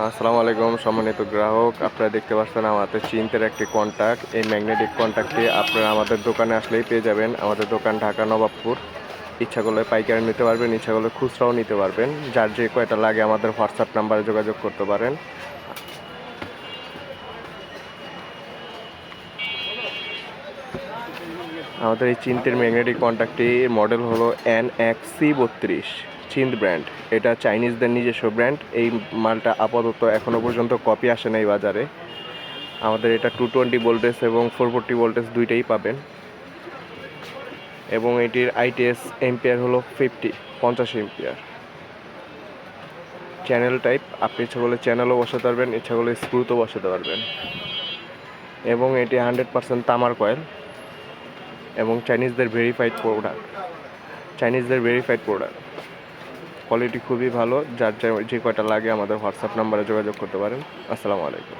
আসসালামু আলাইকুম সম্মানিত গ্রাহক, আপনারা দেখতে পাচ্ছেন আমাদের চিন্তের একটি কন্টাক্ট। এই ম্যাগনেটিক কন্টাক্টটি আপনারা আমাদের দোকানে আসলেই পেয়ে যাবেন। আমাদের দোকান ঢাকা নবাবপুর। ইচ্ছা করলে পাইকারি নিতে পারবেন, ইচ্ছা করলে খুচরাও নিতে পারবেন। যার যে কয়টা লাগে আমাদের হোয়াটসঅ্যাপ নাম্বারে যোগাযোগ করতে পারেন। আমাদের এই চিন্তের ম্যাগনেটিক কন্টাক্টটির মডেল হলো NXC32, চিন্দ ব্র্যান্ড। এটা চাইনিজদের নিজস্ব ব্র্যান্ড। এই মালটা আপাতত এখনও পর্যন্ত কপি আসে নাই বাজারে। আমাদের এটা 220 ভোল্টেজ এবং 440 ভোল্টেজ দুইটাই পাবেন। এবং এটির ITS এম্পিয়ার হলো 50 এম্পিয়ার। চ্যানেল টাইপ, আপনি ইচ্ছা করলে চ্যানেলও বসাতে পারবেন, ইচ্ছা করলে স্ক্রুতেও বসাতে পারবেন। এবং এটি 100% তামার কয়েল এবং চাইনিজদের ভেরিফাইড প্রোডাক্ট। কোয়ালিটি খুবই ভালো। যার যে কয়টা লাগে আমাদের হোয়াটসঅ্যাপ নাম্বারে যোগাযোগ করতে পারেন। আসসালামু আলাইকুম।